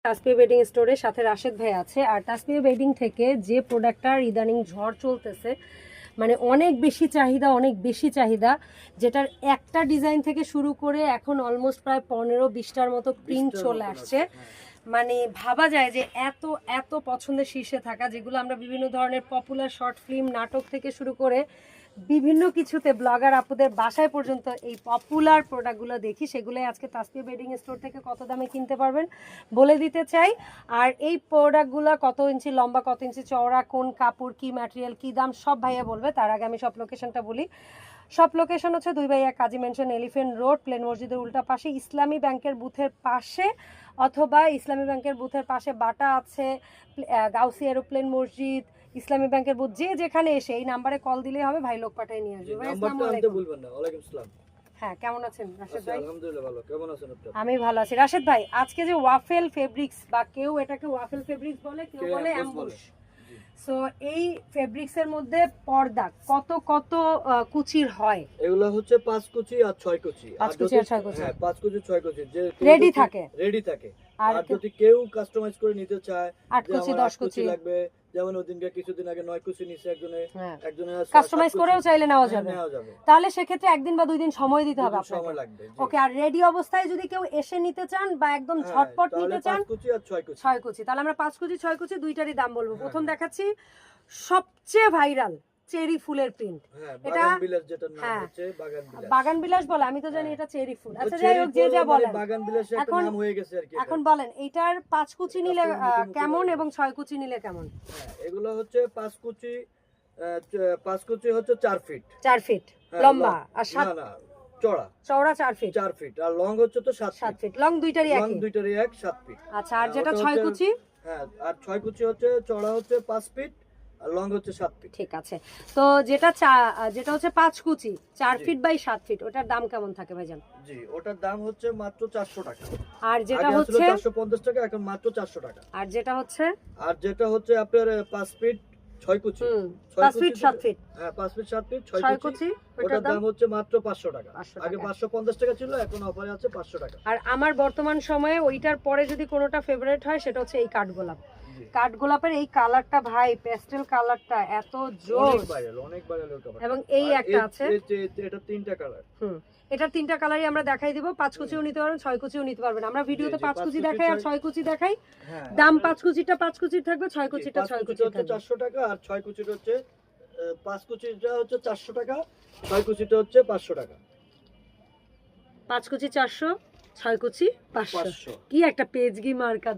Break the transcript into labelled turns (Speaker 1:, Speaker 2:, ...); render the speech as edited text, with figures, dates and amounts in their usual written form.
Speaker 1: Tasfia wedding স্টোরের সাথে রাশেদ ভাই আছে। আর তাসপিয়া ওয়েডিং থেকে যে প্রোডাক্টটার ইদানিং ঝড় চলতেছে, মানে অনেক বেশি চাহিদা, যেটার একটা ডিজাইন থেকে শুরু করে এখন অলমোস্ট প্রায় 15-20টার মতো প্রিন্ট চলে আসছে। মানে ভাবা যায় যে এত এত পছন্দের শীর্ষে থাকা, যেগুলো আমরা বিভিন্ন ধরনের পপুলার শর্ট ফিল্ম, নাটক থেকে শুরু করে বিভিন্ন কিছুতে ব্লগার আপুদের বাসায় পর্যন্ত এই পপুলার প্রোডাক্টগুলো দেখি, সেগুলোই আজকে তাসপিয়া ওয়েডিং স্টোর থেকে কত দামে কিনতে পারবেন বলে দিতে চাই। আর এই প্রোডাক্টগুলো কত ইঞ্চি লম্বা, কত ইঞ্চি চওড়া, কোন কাপড়, কি ম্যাটেরিয়াল, কি দাম, সব ভাইয়া বলবে। তার আগে আমি সব লোকেশনটা বলি। সব লোকেশন হচ্ছে 2 ভাইয়া কাজী মেনশন, এলিফেন্ট রোড, প্লেন মসজিদের উল্টা পাশে, ইসলামী ব্যাংকের বুথের পাশে, অথবা ইসলামী ব্যাংকের বুথের পাশে বাটা আছে, গাউসি এরোপ্লেন মসজিদ, ইসলামী ব্যাংকের বুথ, যে যেখানে এসে এই নাম্বারে কল দিলেই হবে, ভাই লোক পাঠিয়ে নিয়ে আসবে। ভাই আসসালামু আলাইকুম।
Speaker 2: বলবেন না। ওয়ালাইকুম আসসালাম।
Speaker 1: হ্যাঁ, কেমন আছেন রাশেদ ভাই?
Speaker 2: আলহামদুলিল্লাহ ভালো। কেমন আছেন আপনি?
Speaker 1: আমি ভালো আছি। রাশেদ ভাই, আজকে যে ওয়াফেল ফেব্রিক্স, বা কেউ এটাকে ওয়াফেল ফেব্রিক্স বলে, কেউ বলে অ্যাম্বুশ, সো এই ফেব্রিক্স এর মধ্যে পর্দা কত কত কুচির হয়?
Speaker 2: এগুলো হচ্ছে 5 কুচি আর 6 কুচি।
Speaker 1: 5 কুচি আর 6 কুচি।
Speaker 2: হ্যাঁ, 5 কুচি 6 কুচি যে
Speaker 1: রেডি থাকে।
Speaker 2: আর যদি কেউ কাস্টমাইজ করে নিতে চায়,
Speaker 1: 8 কুচি 10 কুচি
Speaker 2: লাগবে, যেমন ওদিনকে কিছুদিন আগে 9 কুচি নিছে একজনে,
Speaker 1: কাস্টমাইজ করেও চাইলে নেওয়া যাবে। তাহলে সেক্ষেত্রে একদিন বা 2 দিন সময় দিতে হবে আপনাকে।
Speaker 2: সময় লাগবে।
Speaker 1: ওকে, আর রেডি অবস্থায় যদি কেউ এসে নিতে চান বা একদম ঝটপট নিতে চান,
Speaker 2: 5 কুচি আর 6 কুচি।
Speaker 1: 6 কুচি। তাহলে আমরা 5 কুচি 6 কুচি দুইটারই দাম বলবো। প্রথম দেখাচ্ছি সবচেয়ে ভাইরাল চেরি ফুলের প্রিন্ট। এটা
Speaker 2: বাগান বিলাস, যেটা নাম হচ্ছে বাগান বিলাস।
Speaker 1: বাগান বিলাস বলে, আমি তো জানি এটা চেরি ফুল। আচ্ছা যাই হোক, যে যা বলেন,
Speaker 2: বাগান বিলাস একটা নাম হয়ে গেছে আর কি।
Speaker 1: এখন বলেন এইটার 5 কুচি নিলে কেমন এবং 6 কুচি নিলে কেমন?
Speaker 2: এগুলো হচ্ছে 5 কুচি, 5 কুচি হচ্ছে 4 ফিট।
Speaker 1: 4 ফিট লম্বা, আর 7
Speaker 2: না চওড়া
Speaker 1: 4 ফিট।
Speaker 2: 4 ফিট, আর লং হচ্ছে তো 7
Speaker 1: ফিট। লং দুইটারই একই?
Speaker 2: লং দুইটারই এক, 7 ফিট।
Speaker 1: আচ্ছা, আর যেটা 6 কুচি?
Speaker 2: হ্যাঁ, আর 6 কুচি হচ্ছে চওড়া হচ্ছে 5 ফিট আর লং হচ্ছে 7 ফিট।
Speaker 1: ঠিক আছে। তো যেটা হচ্ছে 5 কুচি 4 ফিট বাই 7 ফিট, ওটার দাম কেমন থাকে ভাইজান?
Speaker 2: জি, ওটার দাম হচ্ছে মাত্র 400 টাকা।
Speaker 1: আর যেটা হচ্ছে
Speaker 2: 450 টাকা, এখন মাত্র 400 টাকা।
Speaker 1: আর যেটা হচ্ছে
Speaker 2: আপনার 5 ফিট 6 কুচি,
Speaker 1: 5 ফিট 7 ফিট।
Speaker 2: হ্যাঁ, 5 ফিট 7 ফিট
Speaker 1: 6
Speaker 2: কুচি,
Speaker 1: কুচি,
Speaker 2: ওটার দাম হচ্ছে মাত্র 500 টাকা। আগে 550 টাকা ছিল, এখন অফারে আছে 500 টাকা।
Speaker 1: আর আমার বর্তমান সময়ে ওইটার পরে যদি কোনোটা ফেভারিট হয়, সেটা হচ্ছে এই কাঠগোলাপ। কাঠগোলাপের এই কালারটা ভাই, পেস্টেল কালারটা এত জোস,
Speaker 2: অনেক ভাইরাল ওটা।
Speaker 1: এবং এই একটা আছে,
Speaker 2: এটা 3টা কালার।
Speaker 1: এটার 3টা কালারই আমরা দেখাই দিব। 5 কুচিও নিতে পারবেন, 6 কুচিও নিতে পারবেন। আমরা ভিডিওতে 5 কুচি দেখাই আর 6 কুচি দেখাই। দাম 5 কুচিটা 5 কুচির থাকবে, 6 কুচিটা 6 কুচির থাকবে।
Speaker 2: 400 টাকা, আর 6 কুচিটা হচ্ছে 5 কুচিটা হচ্ছে 400 টাকা, 6 কুচিটা হচ্ছে 500 টাকা।
Speaker 1: 5 কুচি 400, 6 কুচি 500। কি একটা পেজগি মার্কা।